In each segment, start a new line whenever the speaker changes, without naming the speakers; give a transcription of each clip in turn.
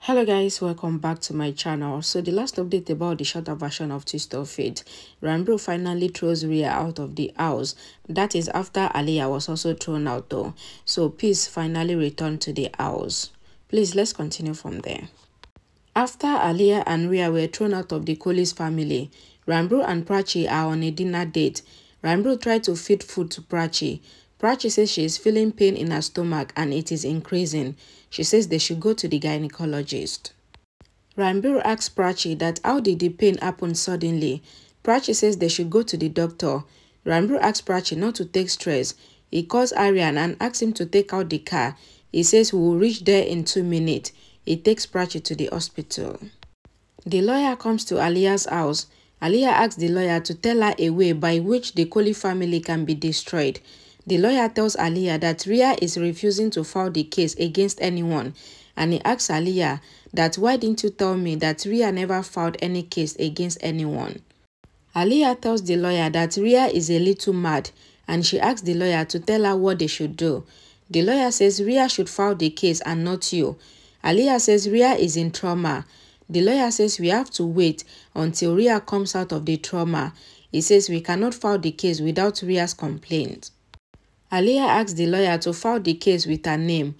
Hello guys, welcome back to my channel. So the last update about the shorter version of Twist of Fate, Ranbir finally throws Rhea out of the house. That is after Aliyah was also thrown out though. So peace finally returned to the house. Please let's continue from there. After Aliyah and Rhea were thrown out of the Kholi's family, Ranbir and Prachi are on a dinner date. Ranbir tried to feed food to Prachi. Prachi says she is feeling pain in her stomach and it is increasing. She says they should go to the gynecologist. Ranbir asks Prachi that how did the pain happen suddenly. Prachi says they should go to the doctor. Ranbir asks Prachi not to take stress. He calls Aryan and asks him to take out the car. He says we will reach there in 2 minutes. He takes Prachi to the hospital. The lawyer comes to Aliyah's house. Aliyah asks the lawyer to tell her a way by which the Kholi family can be destroyed. The lawyer tells Aliyah that Rhea is refusing to file the case against anyone, and he asks Aliyah that why didn't you tell me that Rhea never filed any case against anyone. Aliyah tells the lawyer that Rhea is a little mad, and she asks the lawyer to tell her what they should do. The lawyer says Rhea should file the case and not you. Aliyah says Rhea is in trauma. The lawyer says we have to wait until Rhea comes out of the trauma. He says we cannot file the case without Rhea's complaint. Aliyah asks the lawyer to file the case with her name.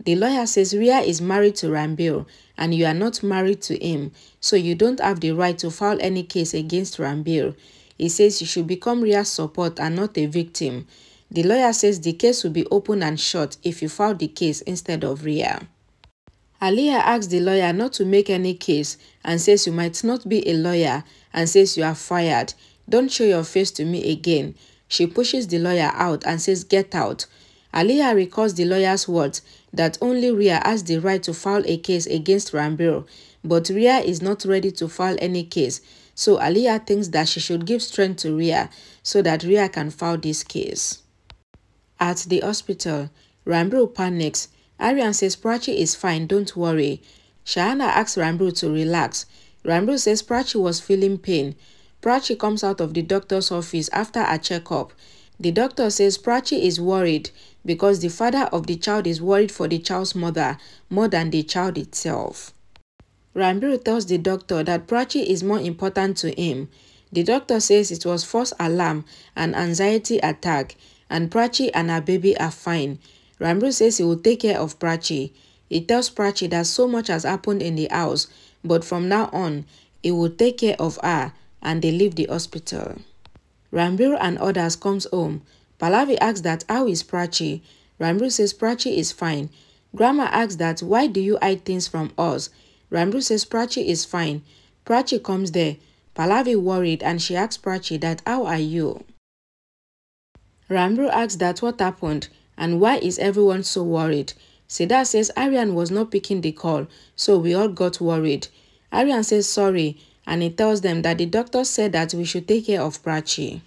The lawyer says Rhea is married to Ranbir and you are not married to him, so you don't have the right to file any case against Ranbir. He says you should become Rhea's support and not a victim. The lawyer says the case will be open and shut if you file the case instead of Rhea. Aliyah asks the lawyer not to make any case and says you might not be a lawyer and says you are fired. Don't show your face to me again. She pushes the lawyer out and says get out. Aliyah recalls the lawyer's words that only Rhea has the right to file a case against Ranbir, but Rhea is not ready to file any case, so Aliyah thinks that she should give strength to Rhea so that Rhea can file this case. At the hospital, Ranbir panics. Aryan says Prachi is fine, don't worry. Shahana asks Ranbir to relax. Ranbir says Prachi was feeling pain. Prachi comes out of the doctor's office after a checkup. The doctor says Prachi is worried because the father of the child is worried for the child's mother more than the child itself. Ranbir tells the doctor that Prachi is more important to him. The doctor says it was false alarm and anxiety attack and Prachi and her baby are fine. Ranbir says he will take care of Prachi. He tells Prachi that so much has happened in the house, but from now on, he will take care of her, and they leave the hospital. Ranbir and others comes home. Pallavi asks that how is Prachi? Ranbir says Prachi is fine. Grandma asks that why do you hide things from us? Ranbir says Prachi is fine. Prachi comes there. Pallavi worried and she asks Prachi that how are you? Ranbir asks that what happened and why is everyone so worried? Seda says Aryan was not picking the call, so we all got worried. Aryan says sorry and he tells them that the doctor said that we should take care of Prachi.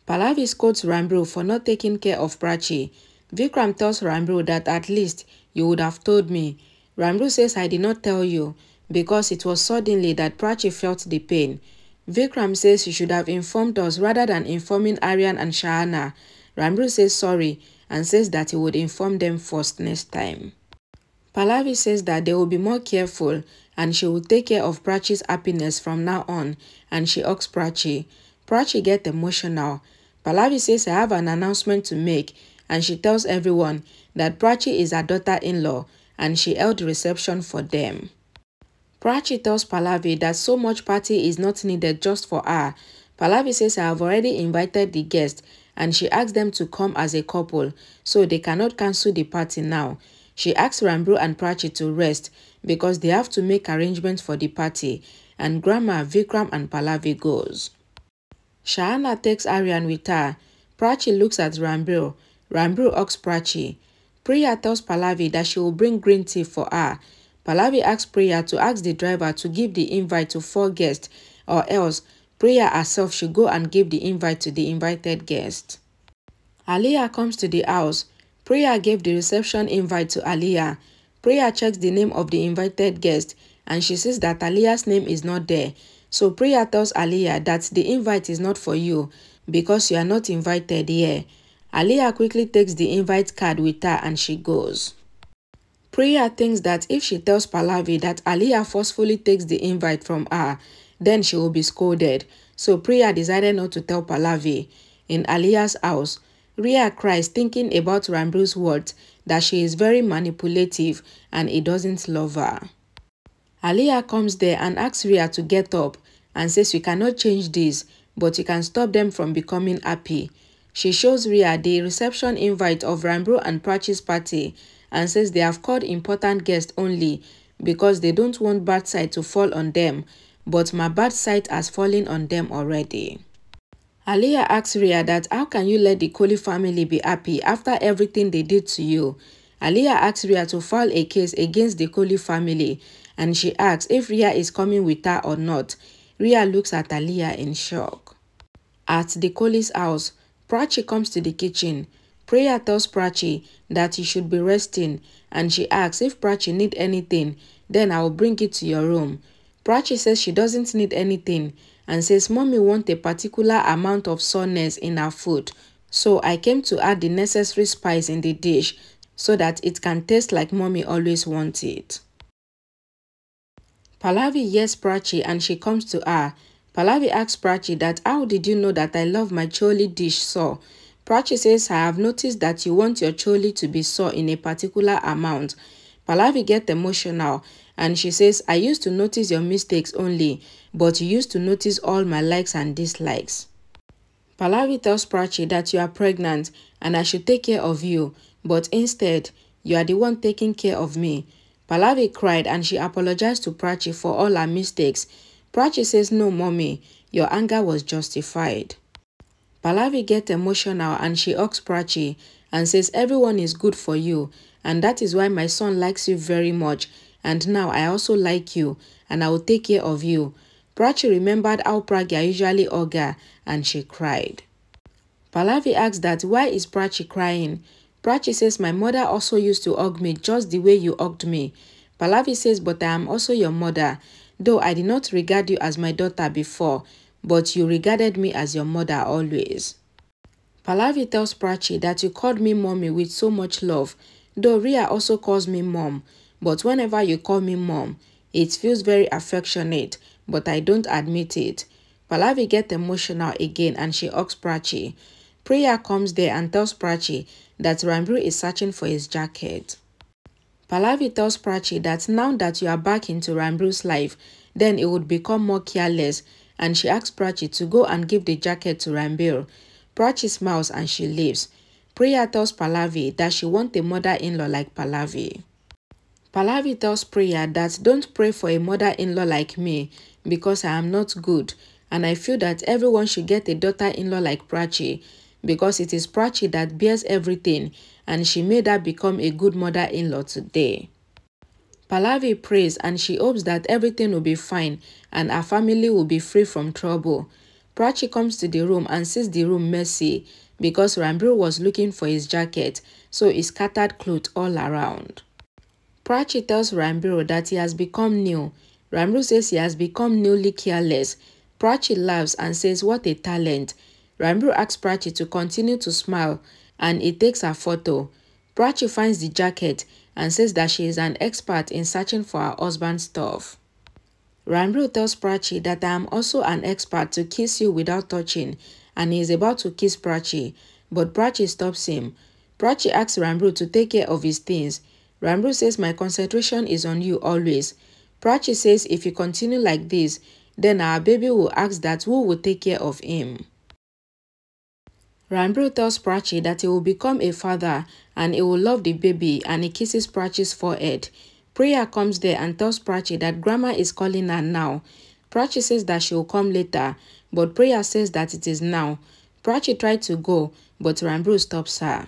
Pallavi scolds Ranbir for not taking care of Prachi. Vikram tells Ranbir that at least you would have told me. Ranbir says I did not tell you because it was suddenly that Prachi felt the pain. Vikram says you should have informed us rather than informing Aryan and Shahana. Ranbir says sorry and says that he would inform them first next time. Pallavi says that they will be more careful and she will take care of Prachi's happiness from now on, and she hugs Prachi. Prachi gets emotional. Pallavi says I have an announcement to make and she tells everyone that Prachi is her daughter-in-law and she held reception for them. Prachi tells Pallavi that so much party is not needed just for her. Pallavi says I have already invited the guests and she asks them to come as a couple so they cannot cancel the party now. She asks Ranbir and Prachi to rest because they have to make arrangements for the party, and Grandma, Vikram and Pallavi goes. Shahana takes Aryan with her. Prachi looks at Ranbir. Ranbir asks Prachi. Priya tells Pallavi that she will bring green tea for her. Pallavi asks Priya to ask the driver to give the invite to 4 guests, or else Priya herself should go and give the invite to the invited guests. Aliyah comes to the house. Priya gave the reception invite to Aliyah. Priya checks the name of the invited guest and she says that Aliyah's name is not there. So Priya tells Aliyah that the invite is not for you because you are not invited here. Aliyah quickly takes the invite card with her and she goes. Priya thinks that if she tells Pallavi that Aliyah forcefully takes the invite from her, then she will be scolded. So Priya decided not to tell Pallavi. In Aliyah's house, Riya cries thinking about Rambru's words that she is very manipulative and he doesn't love her. Aliyah comes there and asks Riya to get up and says we cannot change this, but you can stop them from becoming happy. She shows Riya the reception invite of Rambru and Prachi's party and says they have called important guests only because they don't want bad sight to fall on them, but my bad sight has fallen on them already. Aliyah asks Riya that how can you let the Kholi family be happy after everything they did to you? Aliyah asks Riya to file a case against the Kholi family and she asks if Riya is coming with her or not. Riya looks at Aliyah in shock. At the Kholi's house, Prachi comes to the kitchen. Priya tells Prachi that he should be resting and she asks if Prachi need anything, then I will bring it to your room. Prachi says she doesn't need anything and says mommy wants a particular amount of soreness in her food, so I came to add the necessary spice in the dish so that it can taste like mommy always wants it. Pallavi hears Prachi and she comes to her. Pallavi asks Prachi that how did you know that I love my choli dish so? Prachi says I have noticed that you want your choli to be sour in a particular amount. Pallavi gets emotional and she says I used to notice your mistakes only, but you used to notice all my likes and dislikes. Pallavi tells Prachi that you are pregnant and I should take care of you, but instead you are the one taking care of me. Pallavi cried and she apologized to Prachi for all her mistakes. Prachi says no mommy, your anger was justified. Pallavi gets emotional and she hugs Prachi and says everyone is good for you and that is why my son likes you very much and now I also like you and I will take care of you. Prachi remembered how Pragya usually hugged her and she cried. Pallavi asks that why is Prachi crying? Prachi says my mother also used to hug me just the way you hugged me. Pallavi says but I am also your mother, though I did not regard you as my daughter before, but you regarded me as your mother always. Pallavi tells Prachi that you called me mommy with so much love, though Riya also calls me mom, but whenever you call me mom, it feels very affectionate, but I don't admit it. Pallavi gets emotional again and she hugs Prachi. Priya comes there and tells Prachi that Rambru is searching for his jacket. Pallavi tells Prachi that now that you are back into Rambru's life, then it would become more careless and she asks Prachi to go and give the jacket to Rambru. Prachi smiles and she leaves. Priya tells Pallavi that she wants a mother-in-law like Pallavi. Pallavi tells Priya that don't pray for a mother-in-law like me because I am not good and I feel that everyone should get a daughter-in-law like Prachi because it is Prachi that bears everything and she made her become a good mother-in-law today. Pallavi prays and she hopes that everything will be fine and her family will be free from trouble. Prachi comes to the room and sees the room messy because Rambru was looking for his jacket, so he scattered clothes all around. Prachi tells Rambru that he has become new. Rambru says he has become newly careless. Prachi laughs and says what a talent. Rambru asks Prachi to continue to smile and he takes her photo. Prachi finds the jacket and says that she is an expert in searching for her husband's stuff. Rambru tells Prachi that I am also an expert to kiss you without touching and he is about to kiss Prachi, but Prachi stops him. Prachi asks Rambru to take care of his things. Rambru says my concentration is on you always. Prachi says if you continue like this, then our baby will ask that who will take care of him. Rambru tells Prachi that he will become a father and he will love the baby and he kisses Prachi's forehead. Priya comes there and tells Prachi that grandma is calling her now. Prachi says that she will come later, but Priya says that it is now. Prachi tried to go, but Rambru stops her.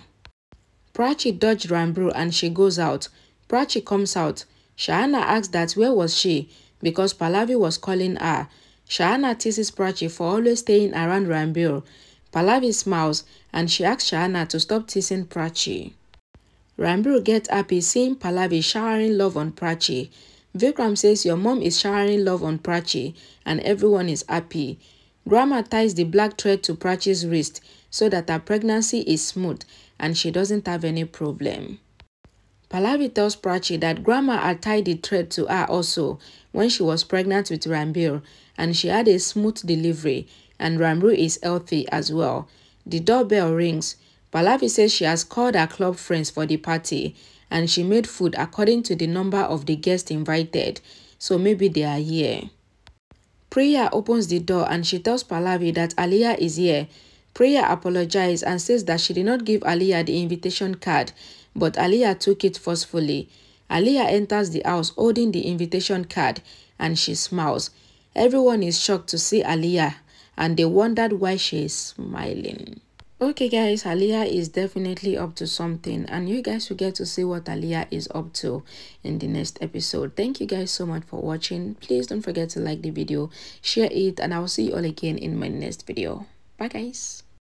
Prachi dodged Rambru and she goes out. Prachi comes out. Shahana asks that where was she because Pallavi was calling her. Shahana teases Prachi for always staying around Rambru. Pallavi smiles and she asks Shahana to stop teasing Prachi. Rambru gets happy seeing Pallavi showering love on Prachi. Vikram says your mom is showering love on Prachi and everyone is happy. Grandma ties the black thread to Prachi's wrist so that her pregnancy is smooth and she doesn't have any problem. Pallavi tells Prachi that grandma had tied the thread to her also when she was pregnant with Ranbir, and she had a smooth delivery, and Ranbir is healthy as well. The doorbell rings. Pallavi says she has called her club friends for the party, and she made food according to the number of the guests invited, so maybe they are here. Priya opens the door and she tells Pallavi that Aliyah is here. Priya apologizes and says that she did not give Aliyah the invitation card, but Aliyah took it forcefully. Aliyah enters the house holding the invitation card and she smiles. Everyone is shocked to see Aliyah and they wondered why she is smiling. Okay guys, Aliyah is definitely up to something, and you guys will get to see what Aliyah is up to in the next episode. Thank you guys so much for watching. Please don't forget to like the video, share it, and I will see you all again in my next video. Bye guys.